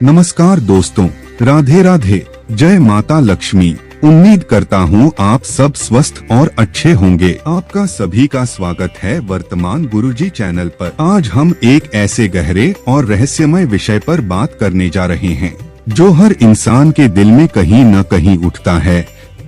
नमस्कार दोस्तों, राधे राधे। जय माता लक्ष्मी। उम्मीद करता हूँ आप सब स्वस्थ और अच्छे होंगे। आपका सभी का स्वागत है वर्तमान गुरुजी चैनल पर। आज हम एक ऐसे गहरे और रहस्यमय विषय पर बात करने जा रहे हैं जो हर इंसान के दिल में कहीं न कहीं उठता है।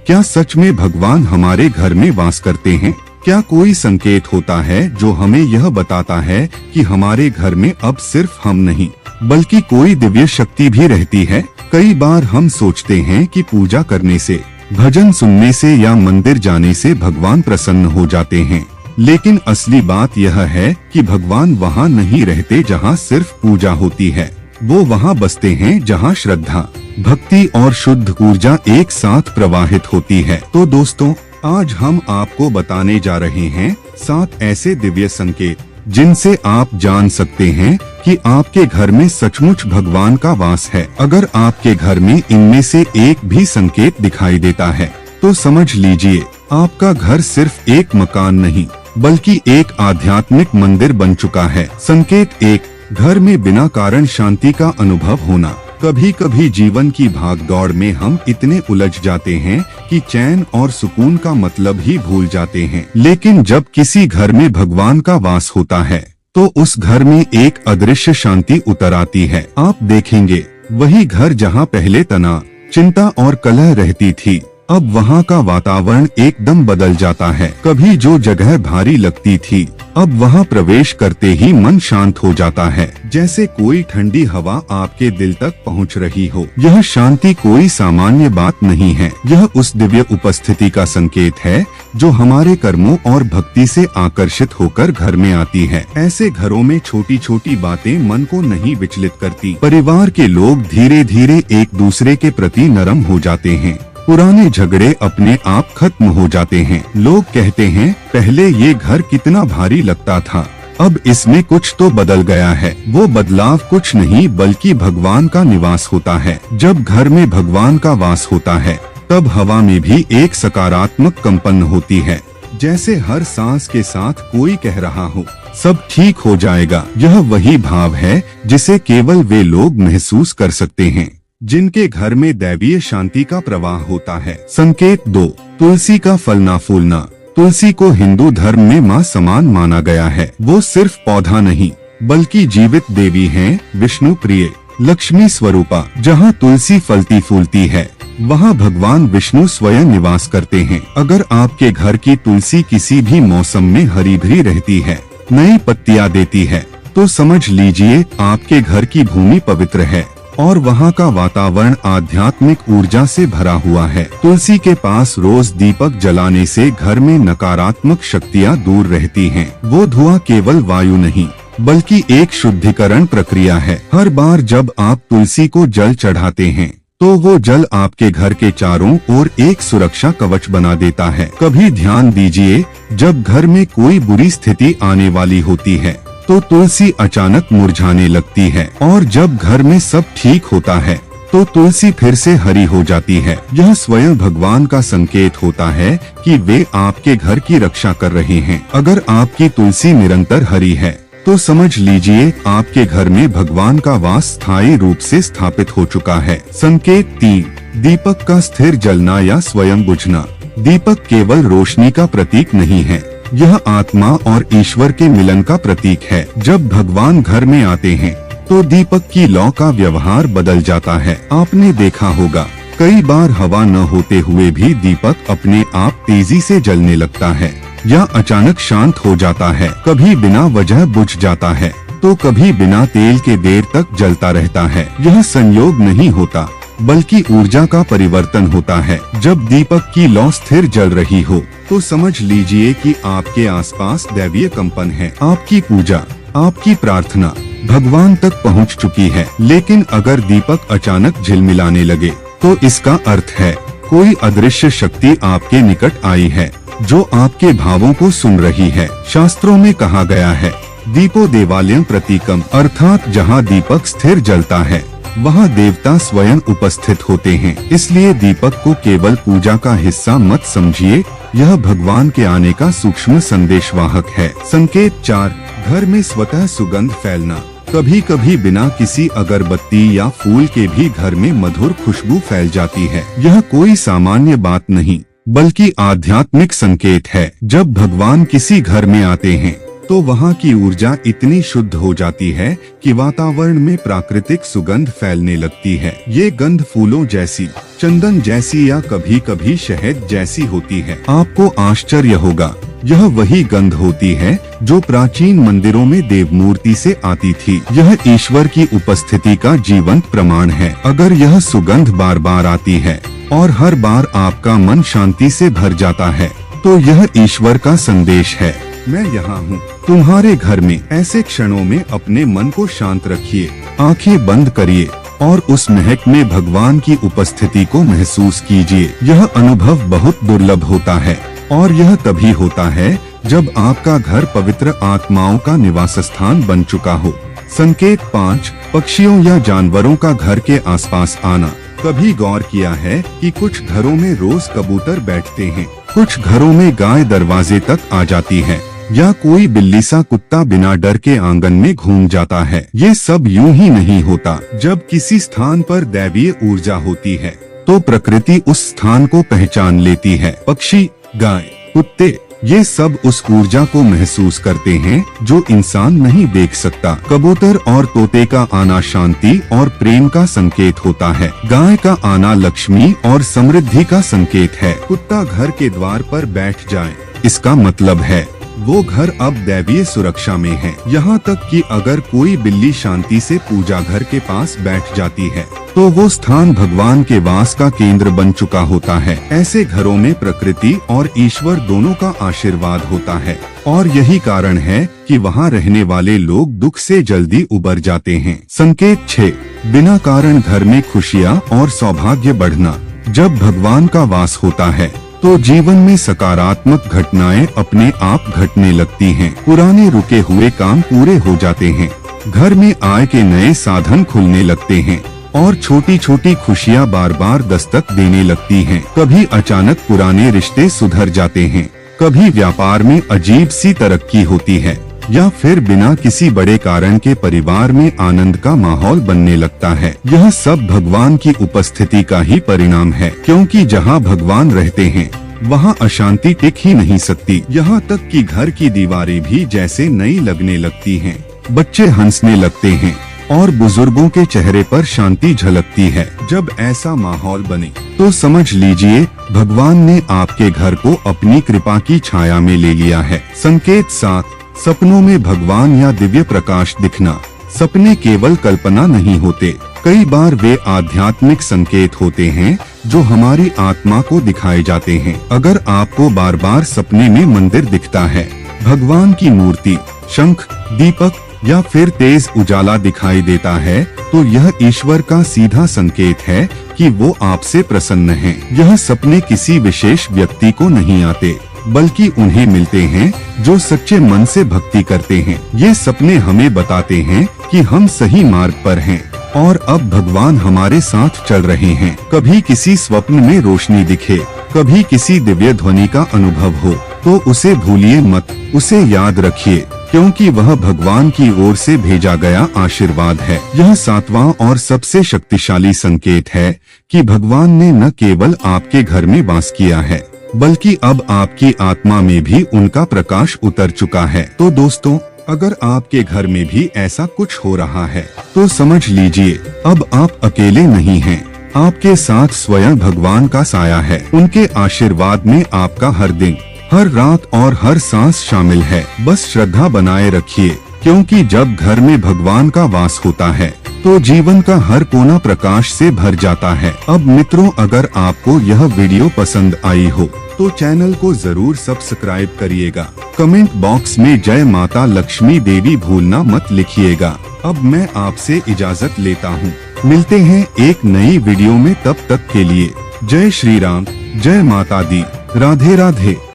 क्या सच में भगवान हमारे घर में वास करते हैं? क्या कोई संकेत होता है जो हमें यह बताता है कि हमारे घर में अब सिर्फ हम नहीं बल्कि कोई दिव्य शक्ति भी रहती है? कई बार हम सोचते हैं कि पूजा करने से, भजन सुनने से या मंदिर जाने से भगवान प्रसन्न हो जाते हैं, लेकिन असली बात यह है कि भगवान वहाँ नहीं रहते जहाँ सिर्फ पूजा होती है। वो वहाँ बसते हैं जहाँ श्रद्धा, भक्ति और शुद्ध ऊर्जा एक साथ प्रवाहित होती है। तो दोस्तों, आज हम आपको बताने जा रहे हैं 7 ऐसे दिव्य संकेत जिनसे आप जान सकते हैं कि आपके घर में सचमुच भगवान का वास है। अगर आपके घर में इनमें से एक भी संकेत दिखाई देता है तो समझ लीजिए आपका घर सिर्फ एक मकान नहीं बल्कि एक आध्यात्मिक मंदिर बन चुका है। संकेत 1, घर में बिना कारण शांति का अनुभव होना। कभी कभी जीवन की भागदौड़ में हम इतने उलझ जाते हैं कि चैन और सुकून का मतलब ही भूल जाते हैं, लेकिन जब किसी घर में भगवान का वास होता है तो उस घर में एक अदृश्य शांति उतर आती है। आप देखेंगे वही घर जहां पहले तनाव, चिंता और कलह रहती थी, अब वहां का वातावरण एकदम बदल जाता है। कभी जो जगह भारी लगती थी, अब वहां प्रवेश करते ही मन शांत हो जाता है, जैसे कोई ठंडी हवा आपके दिल तक पहुंच रही हो। यह शांति कोई सामान्य बात नहीं है, यह उस दिव्य उपस्थिति का संकेत है जो हमारे कर्मों और भक्ति से आकर्षित होकर घर में आती है। ऐसे घरों में छोटी छोटी बातें मन को नहीं विचलित करती। परिवार के लोग धीरे धीरे एक दूसरे के प्रति नरम हो जाते हैं, पुराने झगड़े अपने आप खत्म हो जाते हैं। लोग कहते हैं पहले ये घर कितना भारी लगता था, अब इसमें कुछ तो बदल गया है। वो बदलाव कुछ नहीं बल्कि भगवान का निवास होता है। जब घर में भगवान का वास होता है तब हवा में भी एक सकारात्मक कंपन होती है, जैसे हर सांस के साथ कोई कह रहा हो सब ठीक हो जाएगा। यह वही भाव है जिसे केवल वे लोग महसूस कर सकते हैं जिनके घर में दैवीय शांति का प्रवाह होता है। संकेत 2, तुलसी का फलना फूलना। तुलसी को हिंदू धर्म में मां समान माना गया है। वो सिर्फ पौधा नहीं बल्कि जीवित देवी हैं, विष्णु प्रिय, लक्ष्मी स्वरूपा। जहां तुलसी फलती फूलती है वहां भगवान विष्णु स्वयं निवास करते हैं। अगर आपके घर की तुलसी किसी भी मौसम में हरी भरी रहती है, नई पत्तियां देती है, तो समझ लीजिए आपके घर की भूमि पवित्र है और वहाँ का वातावरण आध्यात्मिक ऊर्जा से भरा हुआ है। तुलसी के पास रोज दीपक जलाने से घर में नकारात्मक शक्तियाँ दूर रहती हैं। वो धुआं केवल वायु नहीं बल्कि एक शुद्धिकरण प्रक्रिया है। हर बार जब आप तुलसी को जल चढ़ाते हैं तो वो जल आपके घर के चारों ओर एक सुरक्षा कवच बना देता है। कभी ध्यान दीजिए, जब घर में कोई बुरी स्थिति आने वाली होती है तो तुलसी अचानक मुरझाने लगती है, और जब घर में सब ठीक होता है तो तुलसी फिर से हरी हो जाती है। यह स्वयं भगवान का संकेत होता है कि वे आपके घर की रक्षा कर रहे हैं। अगर आपकी तुलसी निरंतर हरी है तो समझ लीजिए आपके घर में भगवान का वास स्थायी रूप से स्थापित हो चुका है। संकेत 3, दीपक का स्थिर जलना या स्वयं बुझना। दीपक केवल रोशनी का प्रतीक नहीं है, यह आत्मा और ईश्वर के मिलन का प्रतीक है। जब भगवान घर में आते हैं तो दीपक की लौ का व्यवहार बदल जाता है। आपने देखा होगा कई बार हवा न होते हुए भी दीपक अपने आप तेजी से जलने लगता है या अचानक शांत हो जाता है। कभी बिना वजह बुझ जाता है तो कभी बिना तेल के देर तक जलता रहता है। यह संयोग नहीं होता बल्कि ऊर्जा का परिवर्तन होता है। जब दीपक की लौ स्थिर जल रही हो तो समझ लीजिए कि आपके आसपास दैवीय कंपन है। आपकी पूजा, आपकी प्रार्थना भगवान तक पहुंच चुकी है। लेकिन अगर दीपक अचानक झिलमिलाने लगे तो इसका अर्थ है कोई अदृश्य शक्ति आपके निकट आई है जो आपके भावों को सुन रही है। शास्त्रों में कहा गया है दीपो देवालयम प्रतीकम, अर्थात जहाँ दीपक स्थिर जलता है वहाँ देवता स्वयं उपस्थित होते हैं। इसलिए दीपक को केवल पूजा का हिस्सा मत समझिए, यह भगवान के आने का सूक्ष्म संदेशवाहक है। संकेत 4, घर में स्वतः सुगंध फैलना। कभी कभी बिना किसी अगरबत्ती या फूल के भी घर में मधुर खुशबू फैल जाती है। यह कोई सामान्य बात नहीं बल्कि आध्यात्मिक संकेत है। जब भगवान किसी घर में आते हैं तो वहाँ की ऊर्जा इतनी शुद्ध हो जाती है कि वातावरण में प्राकृतिक सुगंध फैलने लगती है। ये गंध फूलों जैसी, चंदन जैसी या कभी कभी शहद जैसी होती है। आपको आश्चर्य होगा, यह वही गंध होती है जो प्राचीन मंदिरों में देव मूर्ति से आती थी। यह ईश्वर की उपस्थिति का जीवंत प्रमाण है। अगर यह सुगंध बार बार आती है और हर बार आपका मन शांति से भर जाता है तो यह ईश्वर का संदेश है, मैं यहाँ हूँ तुम्हारे घर में। ऐसे क्षणों में अपने मन को शांत रखिए, आंखें बंद करिए और उस महक में भगवान की उपस्थिति को महसूस कीजिए। यह अनुभव बहुत दुर्लभ होता है और यह तभी होता है जब आपका घर पवित्र आत्माओं का निवास स्थान बन चुका हो। संकेत 5, पक्षियों या जानवरों का घर के आसपास आना। कभी गौर किया है कि कुछ घरों में रोज कबूतर बैठते हैं, कुछ घरों में गाय दरवाजे तक आ जाती है या कोई बिल्ली सा कुत्ता बिना डर के आंगन में घूम जाता है। ये सब यूं ही नहीं होता। जब किसी स्थान पर दैवीय ऊर्जा होती है तो प्रकृति उस स्थान को पहचान लेती है। पक्षी, गाय, कुत्ते ये सब उस ऊर्जा को महसूस करते हैं जो इंसान नहीं देख सकता। कबूतर और तोते का आना शांति और प्रेम का संकेत होता है। गाय का आना लक्ष्मी और समृद्धि का संकेत है। कुत्ता घर के द्वार पर बैठ जाए, इसका मतलब है वो घर अब दैवीय सुरक्षा में है। यहाँ तक कि अगर कोई बिल्ली शांति से पूजा घर के पास बैठ जाती है तो वो स्थान भगवान के वास का केंद्र बन चुका होता है। ऐसे घरों में प्रकृति और ईश्वर दोनों का आशीर्वाद होता है और यही कारण है कि वहाँ रहने वाले लोग दुख से जल्दी उबर जाते हैं। संकेत 6, बिना कारण घर में खुशियाँ और सौभाग्य बढ़ना। जब भगवान का वास होता है तो जीवन में सकारात्मक घटनाएं अपने आप घटने लगती हैं। पुराने रुके हुए काम पूरे हो जाते हैं, घर में आय के नए साधन खुलने लगते हैं और छोटी छोटी खुशियां बार बार दस्तक देने लगती हैं। कभी अचानक पुराने रिश्ते सुधर जाते हैं, कभी व्यापार में अजीब सी तरक्की होती है या फिर बिना किसी बड़े कारण के परिवार में आनंद का माहौल बनने लगता है। यह सब भगवान की उपस्थिति का ही परिणाम है, क्योंकि जहाँ भगवान रहते हैं वहाँ अशांति टिक ही नहीं सकती। यहाँ तक कि घर की दीवारें भी जैसे नई लगने लगती हैं, बच्चे हंसने लगते हैं और बुजुर्गों के चेहरे पर शांति झलकती है। जब ऐसा माहौल बने तो समझ लीजिए भगवान ने आपके घर को अपनी कृपा की छाया में ले लिया है। संकेत 7, सपनों में भगवान या दिव्य प्रकाश दिखना। सपने केवल कल्पना नहीं होते, कई बार वे आध्यात्मिक संकेत होते हैं जो हमारी आत्मा को दिखाए जाते हैं। अगर आपको बार बार सपने में मंदिर दिखता है, भगवान की मूर्ति, शंख, दीपक या फिर तेज उजाला दिखाई देता है तो यह ईश्वर का सीधा संकेत है कि वो आपसे प्रसन्न हैं। यह सपने किसी विशेष व्यक्ति को नहीं आते बल्कि उन्हें मिलते हैं जो सच्चे मन से भक्ति करते हैं। ये सपने हमें बताते हैं कि हम सही मार्ग पर हैं और अब भगवान हमारे साथ चल रहे हैं। कभी किसी स्वप्न में रोशनी दिखे, कभी किसी दिव्य ध्वनि का अनुभव हो तो उसे भूलिए मत, उसे याद रखिए क्योंकि वह भगवान की ओर से भेजा गया आशीर्वाद है। यह 7वां और सबसे शक्तिशाली संकेत है कि भगवान ने न केवल आपके घर में वास किया है बल्कि अब आपकी आत्मा में भी उनका प्रकाश उतर चुका है। तो दोस्तों, अगर आपके घर में भी ऐसा कुछ हो रहा है तो समझ लीजिए अब आप अकेले नहीं हैं। आपके साथ स्वयं भगवान का साया है। उनके आशीर्वाद में आपका हर दिन, हर रात और हर सांस शामिल है। बस श्रद्धा बनाए रखिए क्योंकि जब घर में भगवान का वास होता है तो जीवन का हर कोना प्रकाश से भर जाता है। अब मित्रों, अगर आपको यह वीडियो पसंद आई हो तो चैनल को जरूर सब्सक्राइब करिएगा। कमेंट बॉक्स में जय माता लक्ष्मी देवी भूलना मत लिखिएगा। अब मैं आपसे इजाजत लेता हूँ। मिलते हैं एक नई वीडियो में, तब तक के लिए जय श्री राम, जय माता दी, राधे राधे।